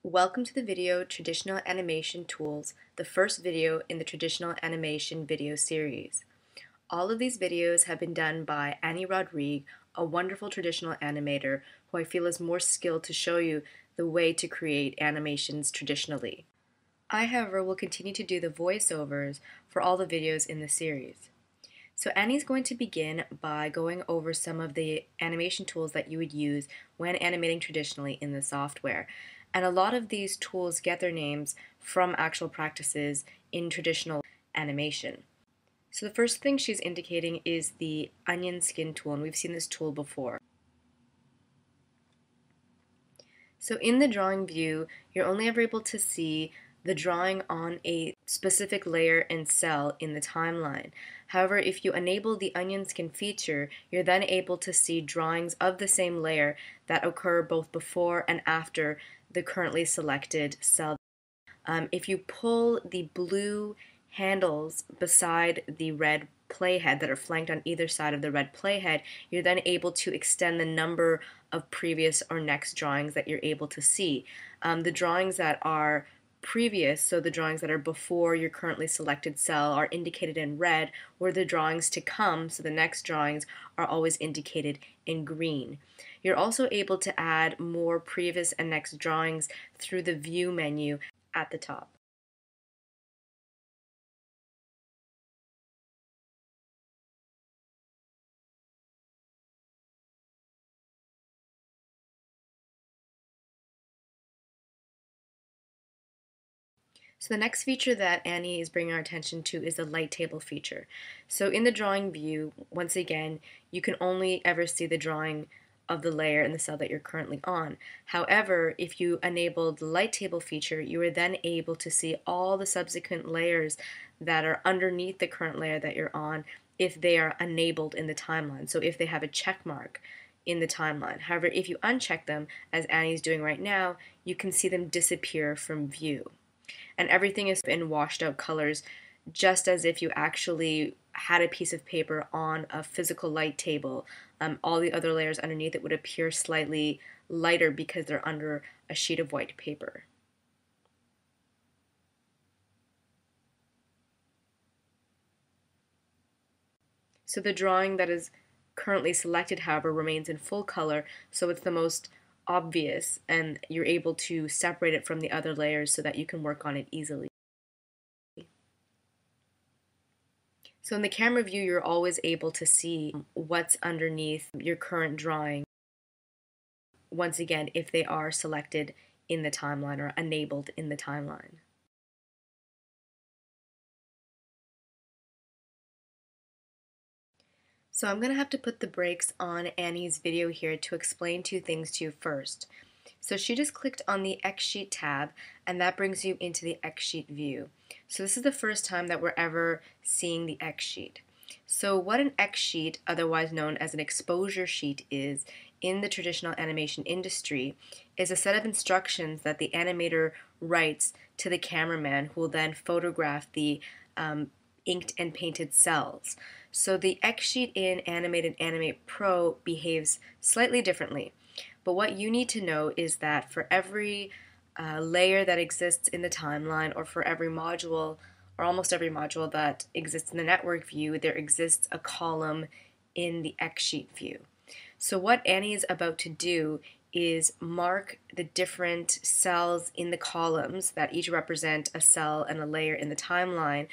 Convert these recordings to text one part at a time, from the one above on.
Welcome to the video Traditional Animation Tools, the first video in the Traditional Animation video series. All of these videos have been done by Annie Rodrigue, a wonderful traditional animator who I feel is more skilled to show you the way to create animations traditionally. I, however, will continue to do the voiceovers for all the videos in the series. So Annie's going to begin by going over some of the animation tools that you would use when animating traditionally in the software. And a lot of these tools get their names from actual practices in traditional animation. So the first thing she's indicating is the onion skin tool, and we've seen this tool before. So in the drawing view, you're only ever able to see the drawing on a specific layer and cell in the timeline. However, if you enable the onion skin feature, you're then able to see drawings of the same layer that occur both before and after the currently selected cell. If you pull the blue handles beside the red playhead that are flanked on either side of the red playhead, you're then able to extend the number of previous or next drawings that you're able to see. The drawings that are previous, so the drawings that are before your currently selected cell, are indicated in red, where the drawings to come, so the next drawings, are always indicated in green. You're also able to add more previous and next drawings through the View menu at the top. So the next feature that Annie is bringing our attention to is the light table feature. So in the drawing view, once again, you can only ever see the drawing of the layer in the cell that you're currently on. However, if you enable the light table feature, you are then able to see all the subsequent layers that are underneath the current layer that you're on if they are enabled in the timeline. So if they have a check mark in the timeline. However, if you uncheck them, as Annie's doing right now, you can see them disappear from view. And everything is in washed out colors, just as if you actually had a piece of paper on a physical light table. All the other layers underneath it would appear slightly lighter because they're under a sheet of white paper. So the drawing that is currently selected, however, remains in full color, so it's the most obvious, and you're able to separate it from the other layers so that you can work on it easily. So in the camera view, you're always able to see what's underneath your current drawing, once again, if they are selected in the timeline or enabled in the timeline. So I'm going to have to put the brakes on Annie's video here to explain two things to you first. So she just clicked on the X Sheet tab, and that brings you into the X Sheet view. So this is the first time that we're ever seeing the X Sheet. So what an X Sheet, otherwise known as an exposure sheet, is in the traditional animation industry is a set of instructions that the animator writes to the cameraman, who will then photograph the inked and painted cells. So the X Sheet in Animate and Animate Pro behaves slightly differently. But what you need to know is that for every layer that exists in the timeline, or for every module, or almost every module that exists in the network view, there exists a column in the X Sheet view. So what Annie is about to do is mark the different cells in the columns that each represent a cell and a layer in the timeline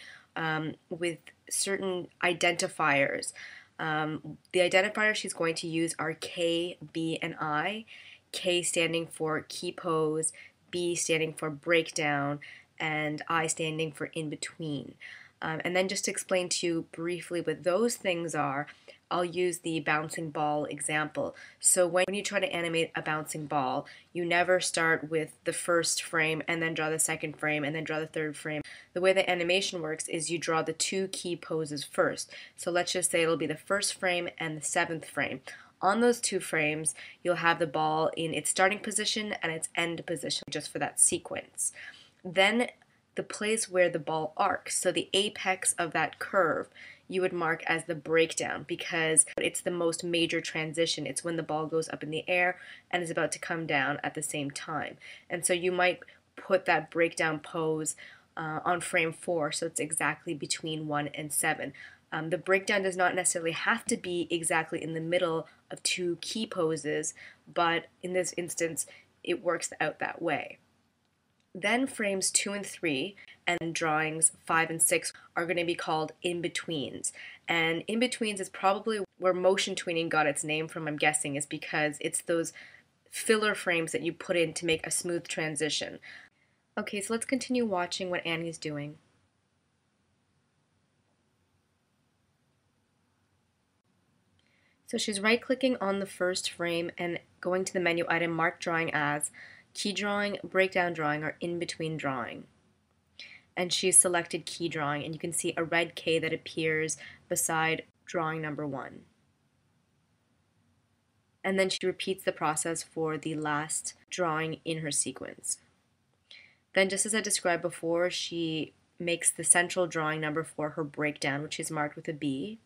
with certain identifiers. The identifiers she's going to use are K, B, and I. K standing for key pose, B standing for breakdown, and I standing for in between. And then just to explain to you briefly what those things are, I'll use the bouncing ball example. So when you try to animate a bouncing ball, you never start with the first frame and then draw the second frame and then draw the third frame. The way the animation works is you draw the two key poses first. So let's just say it'll be the first frame and the seventh frame. On those two frames, you'll have the ball in its starting position and its end position, just for that sequence. Then the place where the ball arcs, so the apex of that curve, you would mark as the breakdown because it's the most major transition. It's when the ball goes up in the air and is about to come down at the same time. And so you might put that breakdown pose on frame 4, so it's exactly between 1 and 7. The breakdown does not necessarily have to be exactly in the middle of two key poses, but in this instance, it works out that way. Then frames 2 and 3 and drawings 5 and 6 are going to be called in-betweens. And in-betweens is probably where motion tweening got its name from, I'm guessing, is because it's those filler frames that you put in to make a smooth transition. Okay, so let's continue watching what Annie's doing. So she's right-clicking on the first frame and going to the menu item marked drawing as key drawing, breakdown drawing, or in-between drawing. And she's selected key drawing, and you can see a red K that appears beside drawing number 1. And then she repeats the process for the last drawing in her sequence. Then, just as I described before, she makes the central drawing number 4 her breakdown, which is marked with a B.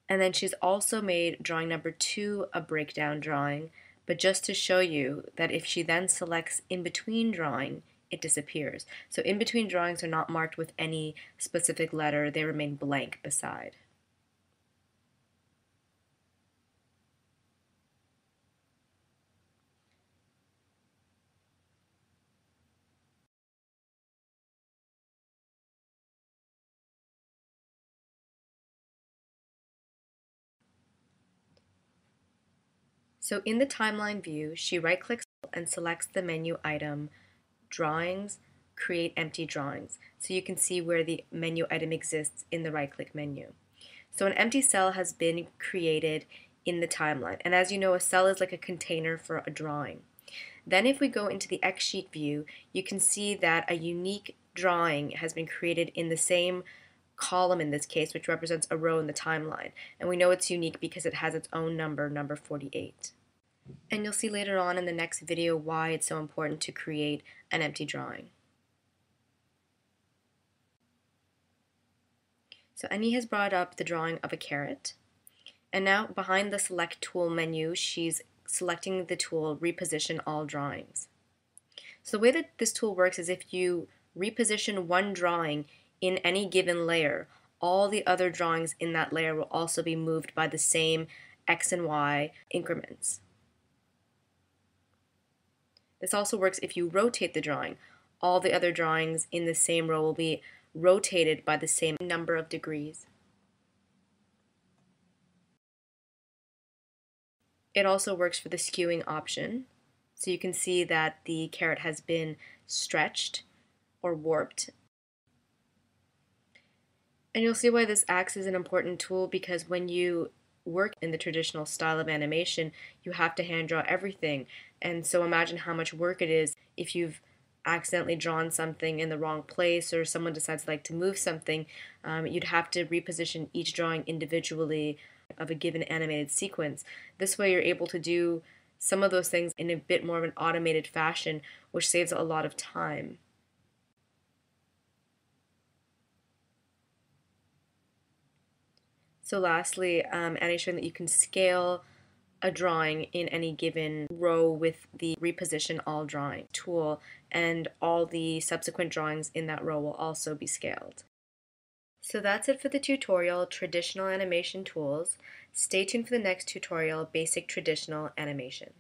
And then she's also made drawing number 2 a breakdown drawing, but just to show you that if she then selects in between drawing, it disappears. So in between drawings are not marked with any specific letter, they remain blank beside. So in the timeline view, she right-clicks and selects the menu item, Drawings, Create Empty Drawings. So you can see where the menu item exists in the right-click menu. So an empty cell has been created in the timeline. And as you know, a cell is like a container for a drawing. Then if we go into the X sheet view, you can see that a unique drawing has been created in the same column in this case, which represents a row in the timeline. And we know it's unique because it has its own number, number 48. And you'll see later on in the next video why it's so important to create an empty drawing. So Annie has brought up the drawing of a carrot. And now behind the Select Tool menu, she's selecting the tool Reposition All Drawings. So the way that this tool works is if you reposition one drawing in any given layer, all the other drawings in that layer will also be moved by the same X and Y increments. This also works if you rotate the drawing. All the other drawings in the same row will be rotated by the same number of degrees. It also works for the skewing option. So you can see that the carrot has been stretched or warped. And you'll see why this acts as an important tool, because when you work in the traditional style of animation, you have to hand draw everything. And so imagine how much work it is if you've accidentally drawn something in the wrong place or someone decides to move something. You'd have to reposition each drawing individually of a given animated sequence. This way you're able to do some of those things in a bit more of an automated fashion, which saves a lot of time. So lastly, Annie's showing that you can scale a drawing in any given row with the Reposition All Drawing tool, and all the subsequent drawings in that row will also be scaled. So that's it for the tutorial, Traditional Animation Tools. Stay tuned for the next tutorial, Basic Traditional Animation.